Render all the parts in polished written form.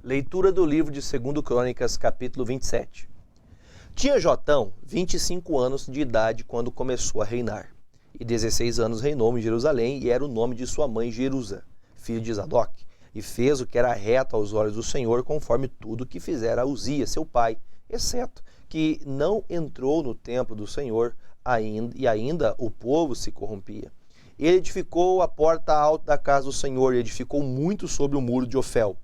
Leitura do livro de 2 Crônicas, capítulo 27. Tinha Jotão 25 anos de idade quando começou a reinar, e 16 anos reinou em Jerusalém, e era o nome de sua mãe Jerusa, filho de Zadoque, e fez o que era reto aos olhos do Senhor, conforme tudo que fizera Uzias, seu pai, exceto que não entrou no templo do Senhor, e ainda o povo se corrompia. Ele edificou a porta alta da casa do Senhor, e edificou muito sobre o muro de Ofel.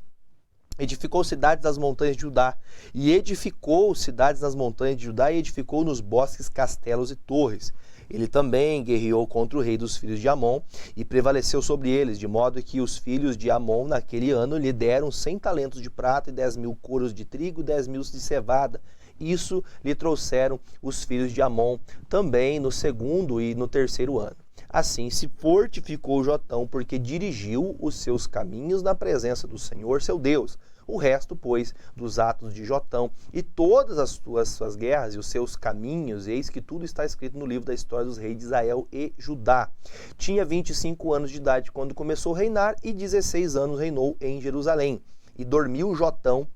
Edificou cidades das montanhas de Judá, e edificou cidades nas montanhas de Judá, e edificou nos bosques castelos e torres. Ele também guerreou contra o rei dos filhos de Amon, e prevaleceu sobre eles, de modo que os filhos de Amon, naquele ano, lhe deram 100 talentos de prata e 10.000 coros de trigo, 10.000 de cevada. Isso lhe trouxeram os filhos de Amon, também no segundo e no terceiro ano. Assim se fortificou Jotão, porque dirigiu os seus caminhos na presença do Senhor, seu Deus. O resto, pois, dos atos de Jotão e todas as suas guerras e os seus caminhos, eis que tudo está escrito no livro da história dos reis de Israel e Judá. Tinha 25 anos de idade quando começou a reinar, e 16 anos reinou em Jerusalém. E dormiu Jotão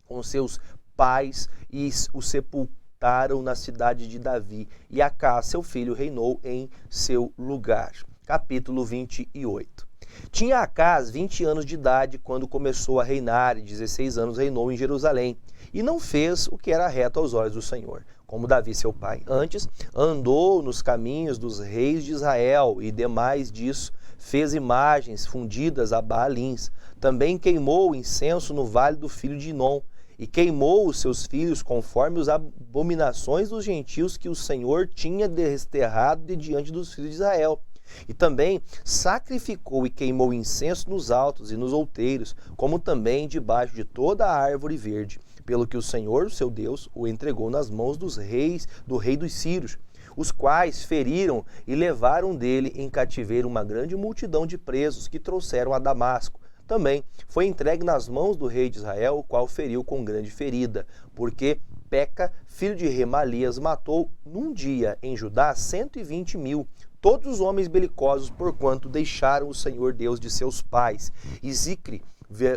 com seus pais, e o sepultaram na cidade de Davi, e Acás, seu filho, reinou em seu lugar. Capítulo 28. Tinha Acás 20 anos de idade quando começou a reinar, e 16 anos reinou em Jerusalém, e não fez o que era reto aos olhos do Senhor, como Davi seu pai. Antes, andou nos caminhos dos reis de Israel, e demais disso, fez imagens fundidas a Baalins. Também queimou incenso no vale do filho de Inom, e queimou os seus filhos conforme as abominações dos gentios que o Senhor tinha desterrado de diante dos filhos de Israel. E também sacrificou e queimou incenso nos altos e nos outeiros, como também debaixo de toda a árvore verde, pelo que o Senhor, o seu Deus, o entregou nas mãos dos reis, do rei dos sírios, os quais feriram e levaram dele em cativeiro uma grande multidão de presos que trouxeram a Damasco. Também foi entregue nas mãos do rei de Israel, o qual feriu com grande ferida, porque Peca, filho de Remalias, matou num dia em Judá 120.000, todos os homens belicosos, porquanto deixaram o Senhor Deus de seus pais. E Zicre,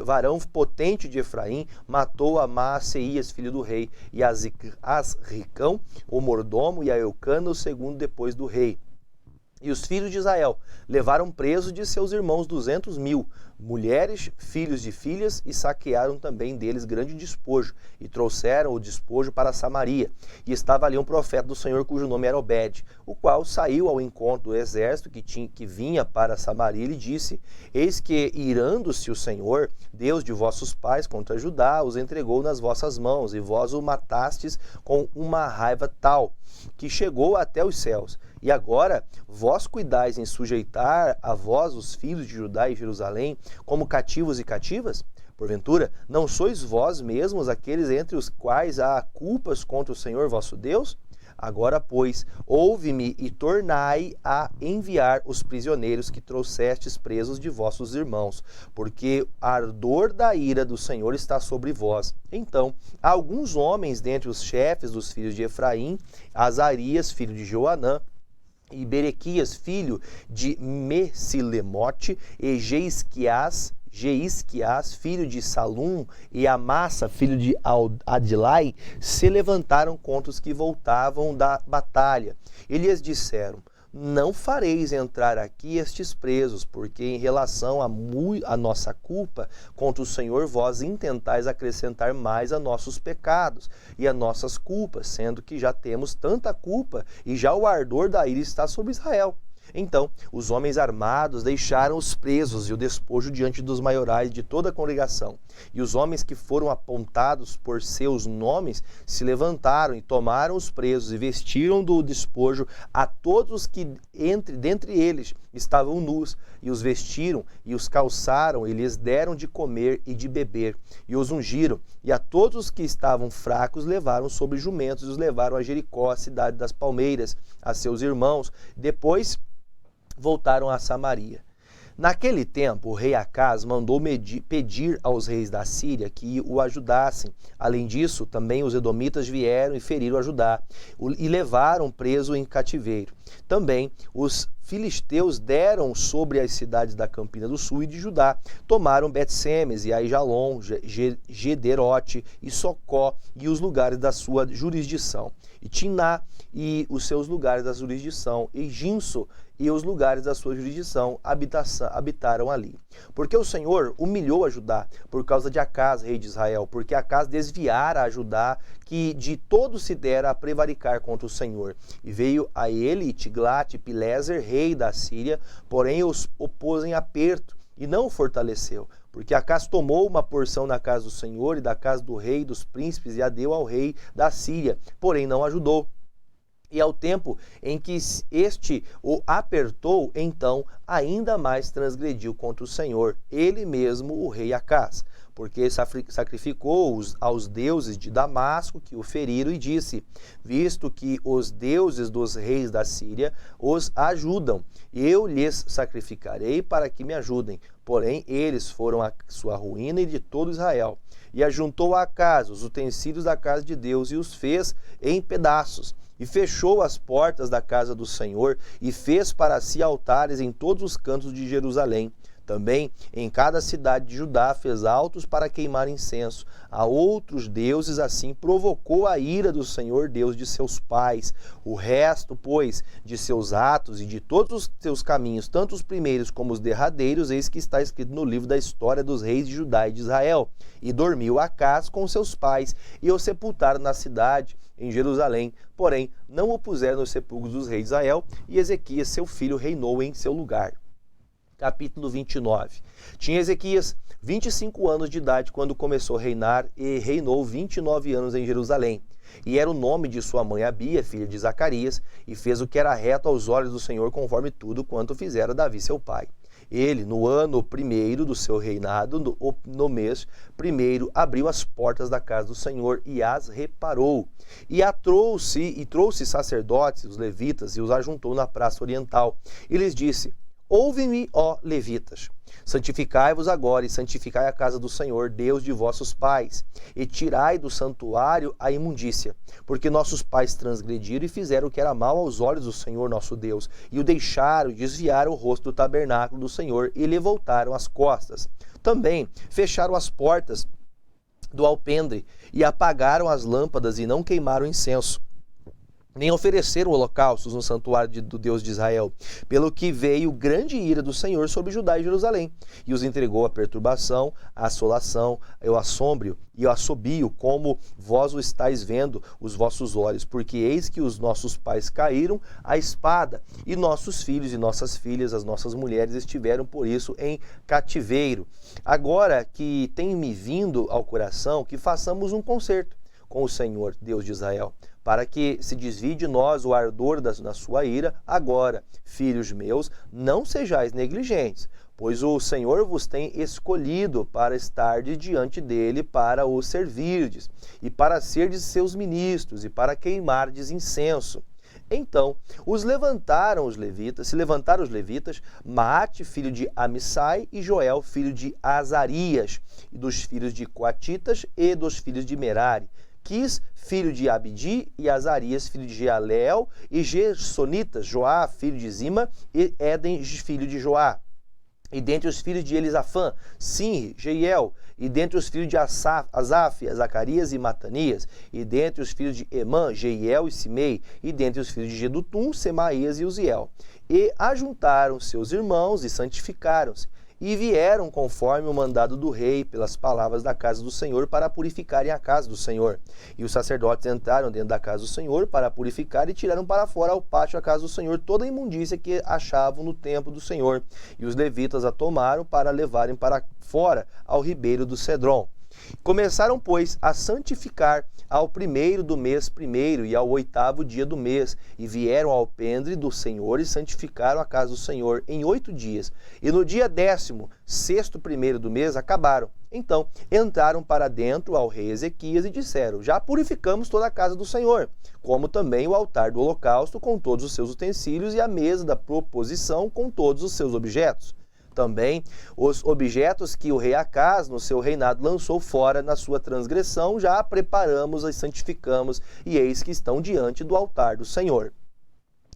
varão potente de Efraim, matou a Maaseias, filho do rei, e Asricão, o mordomo, e a Eucana, o segundo depois do rei. E os filhos de Israel levaram presos de seus irmãos 200.000, mulheres, filhos de filhas, e saquearam também deles grande despojo, e trouxeram o despojo para Samaria. E estava ali um profeta do Senhor, cujo nome era Obed, o qual saiu ao encontro do exército que vinha para Samaria, e lhe disse: eis que, irando-se o Senhor, Deus de vossos pais, contra Judá, os entregou nas vossas mãos, e vós o matastes com uma raiva tal, que chegou até os céus. E agora vós cuidais em sujeitar a vós os filhos de Judá e Jerusalém como cativos e cativas? Porventura, não sois vós mesmos aqueles entre os quais há culpas contra o Senhor vosso Deus? Agora, pois, ouve-me e tornai a enviar os prisioneiros que trouxestes presos de vossos irmãos, porque o ardor da ira do Senhor está sobre vós. Então, alguns homens dentre os chefes dos filhos de Efraim, Azarias, filho de Joanã, e Berequias, filho de Mesilemote, e Jeisquias, filho de Salum, e Amassa, filho de Adilai, se levantaram contra os que voltavam da batalha. E lhes disseram: não fareis entrar aqui estes presos, porque em relação a nossa culpa contra o Senhor, vós intentais acrescentar mais a nossos pecados e a nossas culpas, sendo que já temos tanta culpa e já o ardor da ira está sobre Israel. Então, os homens armados deixaram os presos e o despojo diante dos maiorais de toda a congregação. E os homens que foram apontados por seus nomes se levantaram e tomaram os presos e vestiram do despojo a todos que dentre eles estavam nus, e os vestiram e os calçaram e lhes deram de comer e de beber, e os ungiram, e a todos os que estavam fracos levaram sobre jumentos e os levaram a Jericó, a cidade das palmeiras, a seus irmãos. Depois voltaram a Samaria. Naquele tempo, o rei Acás mandou pedir aos reis da Síria que o ajudassem. Além disso, também os edomitas vieram e feriram a Judá e levaram preso em cativeiro. Também os filisteus deram sobre as cidades da Campina do Sul e de Judá. Tomaram Bet-Semes e Aijalon, Gederote e Socó e os lugares da sua jurisdição. E Tiná e os seus lugares da jurisdição. E Ginso e os lugares da sua jurisdição habitaram ali. Porque o Senhor humilhou a Judá por causa de Acás, rei de Israel, porque Acás desviara a Judá, que de todo se dera a prevaricar contra o Senhor. E veio a ele Tiglat-Pileser, rei da Síria, porém os opôs em aperto e não o fortaleceu. Porque Acás tomou uma porção na casa do Senhor e da casa do rei e dos príncipes e a deu ao rei da Síria, porém não ajudou. E ao tempo em que este o apertou, então ainda mais transgrediu contra o Senhor, ele mesmo, o rei Acás, porque sacrificou aos deuses de Damasco que o feriram e disse: visto que os deuses dos reis da Síria os ajudam, eu lhes sacrificarei para que me ajudem. Porém, eles foram a sua ruína e de todo Israel. E ajuntou a Acás os utensílios da casa de Deus e os fez em pedaços. E fechou as portas da casa do Senhor e fez para si altares em todos os cantos de Jerusalém. Também em cada cidade de Judá fez altos para queimar incenso a outros deuses, assim provocou a ira do Senhor Deus de seus pais. O resto, pois, de seus atos e de todos os seus caminhos, tanto os primeiros como os derradeiros, eis que está escrito no livro da história dos reis de Judá e de Israel. E dormiu Acás com seus pais e o sepultaram na cidade, em Jerusalém, porém não o puseram nos sepulcros dos reis de Israel, e Ezequias, seu filho, reinou em seu lugar. Capítulo 29. Tinha Ezequias 25 anos de idade quando começou a reinar e reinou 29 anos em Jerusalém. E era o nome de sua mãe Abia, filha de Zacarias, e fez o que era reto aos olhos do Senhor, conforme tudo quanto fizera Davi seu pai. Ele, no ano primeiro do seu reinado, no mês primeiro, abriu as portas da casa do Senhor e as reparou. E trouxe sacerdotes, os levitas, e os ajuntou na praça oriental. E lhes disse: ouve-me, ó levitas, santificai-vos agora e santificai a casa do Senhor, Deus de vossos pais, e tirai do santuário a imundícia, porque nossos pais transgrediram e fizeram o que era mal aos olhos do Senhor nosso Deus, e o deixaram, desviaram o rosto do tabernáculo do Senhor e lhe voltaram as costas. Também fecharam as portas do alpendre e apagaram as lâmpadas e não queimaram incenso, nem ofereceram holocaustos no santuário do Deus de Israel, pelo que veio grande ira do Senhor sobre Judá e Jerusalém, e os entregou à perturbação, à assolação, ao assombro e ao assobio, como vós o estáis vendo os vossos olhos, porque eis que os nossos pais caíram à espada, e nossos filhos e nossas filhas, as nossas mulheres, estiveram por isso em cativeiro. Agora que tem me vindo ao coração que façamos um concerto com o Senhor, Deus de Israel, para que se desvie de nós o ardor da sua ira. Agora, filhos meus, não sejais negligentes, pois o Senhor vos tem escolhido para estar diante dele, para o servirdes, e para serdes seus ministros, e para queimardes incenso. Então, se levantaram os levitas, Maate, filho de Amissai, e Joel, filho de Azarias, e dos filhos de Coatitas e dos filhos de Merari, Quis, filho de Abdi, e Azarias, filho de Jealeel, e Gersonitas, Joá, filho de Zima, e Éden, filho de Joá. E dentre os filhos de Elisafã, Sinri, Jeiel, e dentre os filhos de Asaf, Zacarias e Matanias, e dentre os filhos de Emã, Jeiel e Simei, e dentre os filhos de Gedutum, Semaías e Uziel. E ajuntaram seus irmãos e santificaram-se, e vieram conforme o mandado do rei, pelas palavras da casa do Senhor, para purificarem a casa do Senhor. E os sacerdotes entraram dentro da casa do Senhor para purificar e tiraram para fora ao pátio da casa do Senhor toda a imundícia que achavam no templo do Senhor. E os levitas a tomaram para levarem para fora ao ribeiro do Cedron. Começaram, pois, a santificar ao primeiro do mês primeiro e ao 8º dia do mês, e vieram ao alpendre do Senhor e santificaram a casa do Senhor em 8 dias. E no dia 16º primeiro do mês acabaram. Então entraram para dentro ao rei Ezequias e disseram: já purificamos toda a casa do Senhor, como também o altar do holocausto com todos os seus utensílios e a mesa da proposição com todos os seus objetos. Também os objetos que o rei Acás, no seu reinado, lançou fora na sua transgressão, já preparamos e santificamos, e eis que estão diante do altar do Senhor.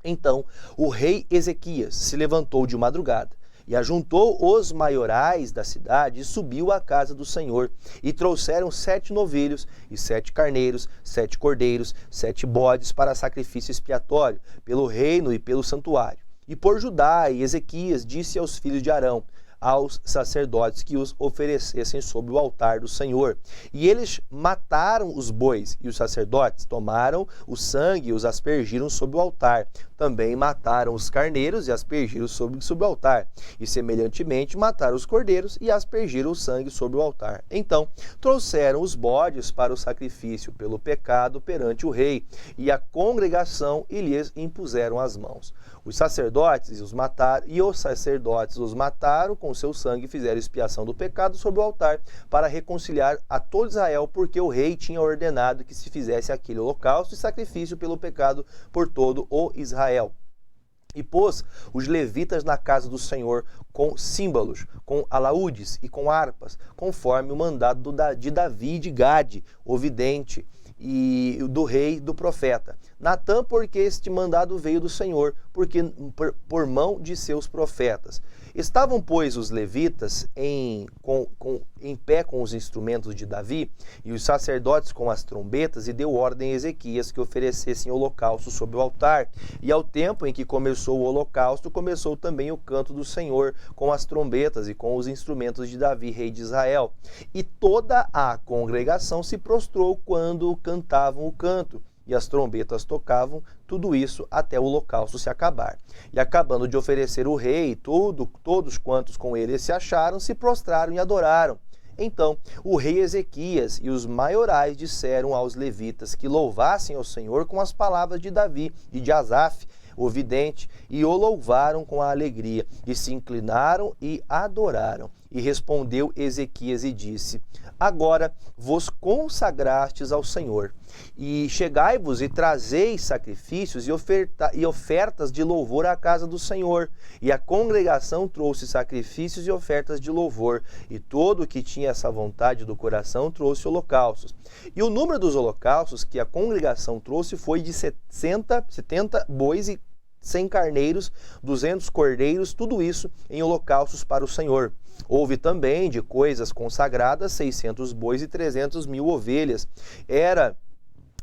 Então o rei Ezequias se levantou de madrugada e ajuntou os maiorais da cidade e subiu à casa do Senhor. E trouxeram 7 novilhos e 7 carneiros, 7 cordeiros, 7 bodes para sacrifício expiatório, pelo reino e pelo santuário. E por Judá e Ezequias disse aos filhos de Arão, aos sacerdotes, que os oferecessem sobre o altar do Senhor. E eles mataram os bois, e os sacerdotes tomaram o sangue e os aspergiram sobre o altar. Também mataram os carneiros e aspergiram sobre o altar. E semelhantemente mataram os cordeiros e aspergiram o sangue sobre o altar. Então trouxeram os bodes para o sacrifício pelo pecado perante o rei, e a congregação e lhes impuseram as mãos. Os sacerdotes os mataram com seu sangue, e fizeram expiação do pecado sobre o altar para reconciliar a todo Israel, porque o rei tinha ordenado que se fizesse aquele holocausto e sacrifício pelo pecado por todo o Israel. E pôs os levitas na casa do Senhor com símbolos, com alaúdes e com harpas, conforme o mandado de Davi de Gade, o vidente, e do rei do profeta. Natã, porque este mandado veio do Senhor, porque por mão de seus profetas. Estavam, pois, os levitas em pé com os instrumentos de Davi, e os sacerdotes com as trombetas, e deu ordem a Ezequias que oferecessem holocausto sobre o altar. E ao tempo em que começou o holocausto, começou também o canto do Senhor, com as trombetas e com os instrumentos de Davi, rei de Israel. E toda a congregação se prostrou quando cantavam o canto, e as trombetas tocavam, tudo isso até o holocausto se acabar. E acabando de oferecer o rei, todos quantos com ele se acharam, se prostraram e adoraram. Então o rei Ezequias e os maiorais disseram aos levitas que louvassem ao Senhor com as palavras de Davi e de Asaf, o vidente, e o louvaram com a alegria, e se inclinaram e adoraram. E respondeu Ezequias e disse: agora vos consagrastes ao Senhor, e chegai-vos e trazei sacrifícios e ofertas de louvor à casa do Senhor. E a congregação trouxe sacrifícios e ofertas de louvor, e todo o que tinha essa vontade do coração trouxe holocaustos. E o número dos holocaustos que a congregação trouxe foi de 70 bois e 100 carneiros, 200 cordeiros, tudo isso em holocaustos para o Senhor. Houve também de coisas consagradas 600 bois e 300.000 ovelhas.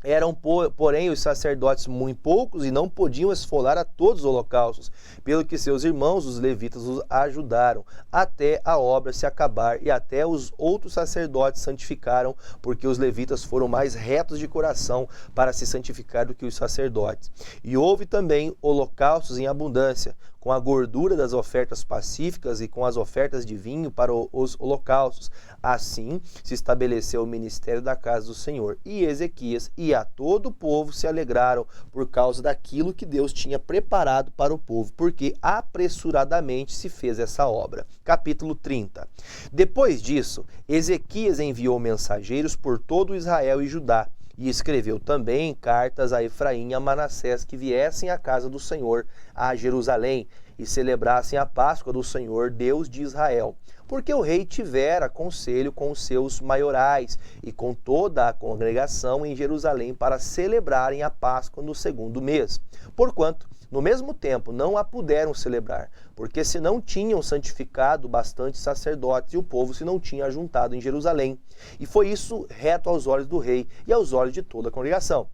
Eram, porém, os sacerdotes muito poucos e não podiam esfolar a todos os holocaustos, pelo que seus irmãos, os levitas, os ajudaram, até a obra se acabar, e até os outros sacerdotes santificaram, porque os levitas foram mais retos de coração para se santificar do que os sacerdotes. E houve também holocaustos em abundância, com a gordura das ofertas pacíficas e com as ofertas de vinho para os holocaustos. Assim se estabeleceu o ministério da casa do Senhor. E Ezequias e a todo o povo se alegraram por causa daquilo que Deus tinha preparado para o povo, porque apressuradamente se fez essa obra. Capítulo 30. Depois disso, Ezequias enviou mensageiros por todo Israel e Judá, e escreveu também cartas a Efraim e a Manassés que viessem à casa do Senhor, a Jerusalém, e celebrassem a Páscoa do Senhor, Deus de Israel. Porque o rei tivera conselho com os seus maiorais e com toda a congregação em Jerusalém para celebrarem a Páscoa no 2º mês. Porquanto, no mesmo tempo, não a puderam celebrar, porque se não tinham santificado bastante sacerdotes e o povo se não tinha ajuntado em Jerusalém. E foi isso reto aos olhos do rei e aos olhos de toda a congregação.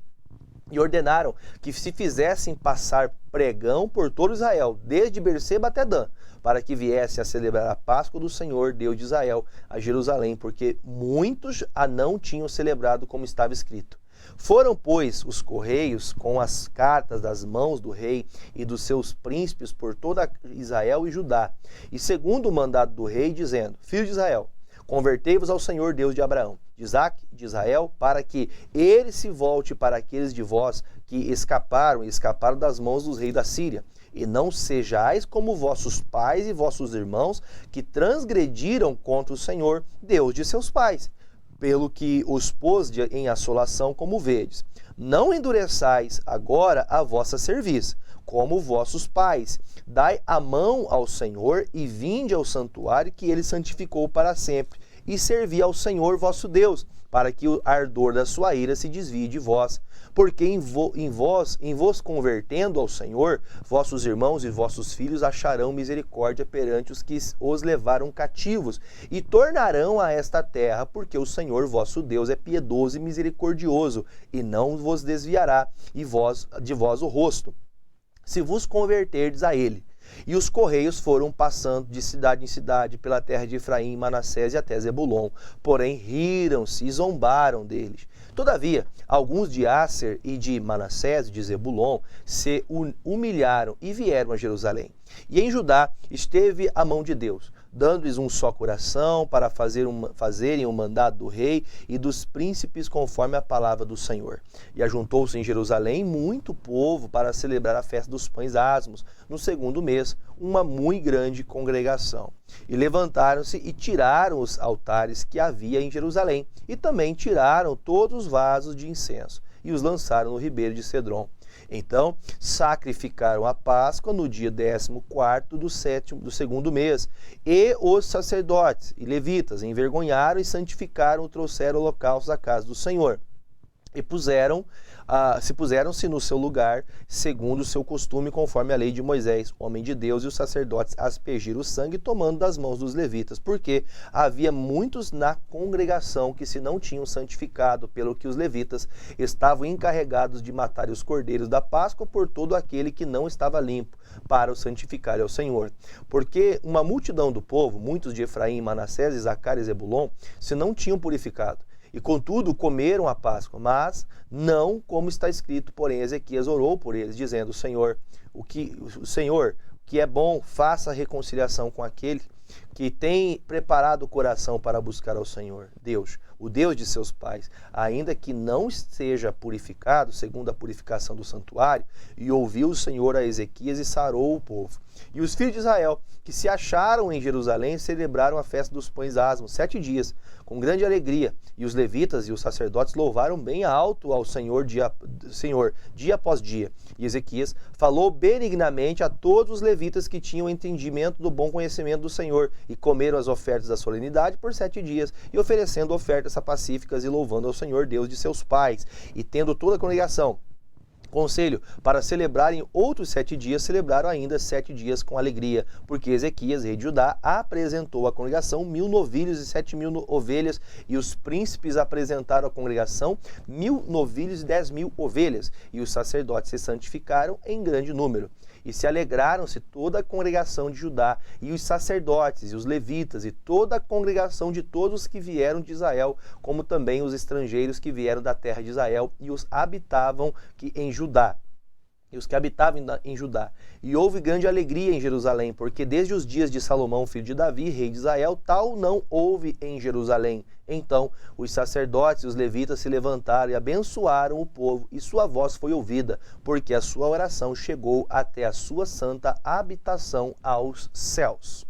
E ordenaram que se fizessem passar pregão por todo Israel, desde Berseba até Dan, para que viessem a celebrar a Páscoa do Senhor, Deus de Israel, a Jerusalém, porque muitos a não tinham celebrado como estava escrito. Foram, pois, os correios com as cartas das mãos do rei e dos seus príncipes por toda Israel e Judá, e segundo o mandado do rei, dizendo: filhos de Israel, convertei-vos ao Senhor Deus de Abraão, de Isaque, de Israel, para que ele se volte para aqueles de vós que escaparam das mãos dos reis da Síria. E não sejais como vossos pais e vossos irmãos, que transgrediram contra o Senhor, Deus de seus pais, pelo que os pôs em assolação, como vedes. Não endureçais agora a vossa cerviz, como vossos pais. Dai a mão ao Senhor e vinde ao santuário que ele santificou para sempre, e servi ao Senhor vosso Deus, para que o ardor da sua ira se desvie de vós. Porque em vos convertendo ao Senhor, vossos irmãos e vossos filhos acharão misericórdia perante os que os levaram cativos, e tornarão a esta terra, porque o Senhor vosso Deus é piedoso e misericordioso, e não vos desviará de vós o rosto, se vos converterdes a ele. E os correios foram passando de cidade em cidade pela terra de Efraim, Manassés e até Zebulon. Porém riram-se e zombaram deles. Todavia, alguns de Asser e de Manassés e de Zebulon se humilharam e vieram a Jerusalém. E em Judá esteve a mão de Deus, dando-lhes um só coração para fazerem o mandado do rei e dos príncipes conforme a palavra do Senhor. E ajuntou-se em Jerusalém muito povo para celebrar a festa dos pães asmos, no segundo mês, uma muito grande congregação. E levantaram-se e tiraram os altares que havia em Jerusalém, e também tiraram todos os vasos de incenso, e os lançaram no ribeiro de Cedron. Então, sacrificaram a Páscoa no dia 14º do segundo mês, e os sacerdotes e levitas envergonharam e santificaram e trouxeram holocaustos à casa do Senhor. E puseram-se no seu lugar, segundo o seu costume, conforme a lei de Moisés, homem de Deus, e os sacerdotes aspergiram o sangue, tomando das mãos dos levitas, porque havia muitos na congregação que se não tinham santificado, pelo que os levitas estavam encarregados de matar os cordeiros da Páscoa por todo aquele que não estava limpo, para o santificar ao Senhor. Porque uma multidão do povo, muitos de Efraim, Manassés, Isacar e Zebulon, se não tinham purificado. E contudo comeram a Páscoa, mas não como está escrito. Porém Ezequias orou por eles, dizendo: Senhor, o que é bom, faça a reconciliação com aquele que tem preparado o coração para buscar ao Senhor, Deus, o Deus de seus pais, ainda que não esteja purificado, segundo a purificação do santuário. E ouviu o Senhor a Ezequias e sarou o povo. E os filhos de Israel, que se acharam em Jerusalém, celebraram a festa dos pães asmos 7 dias, com grande alegria. E os levitas e os sacerdotes louvaram bem alto ao Senhor dia após dia. E Ezequias falou benignamente a todos os levitas que tinham entendimento do bom conhecimento do Senhor, e comeram as ofertas da solenidade por 7 dias, e oferecendo ofertas pacíficas e louvando ao Senhor Deus de seus pais. E tendo toda a congregação conselho para celebrarem outros 7 dias, celebraram ainda 7 dias com alegria, porque Ezequias, rei de Judá, apresentou à congregação 1000 novilhos e 7.000 ovelhas, e os príncipes apresentaram à congregação 1000 novilhos e 10.000 ovelhas, e os sacerdotes se santificaram em grande número. E se alegraram-se toda a congregação de Judá, e os sacerdotes, e os levitas, e toda a congregação de todos que vieram de Israel, como também os estrangeiros que vieram da terra de Israel, e os habitavam em Judá. E houve grande alegria em Jerusalém, porque desde os dias de Salomão, filho de Davi, rei de Israel, tal não houve em Jerusalém. Então os sacerdotes e os levitas se levantaram e abençoaram o povo, e sua voz foi ouvida, porque a sua oração chegou até a sua santa habitação aos céus.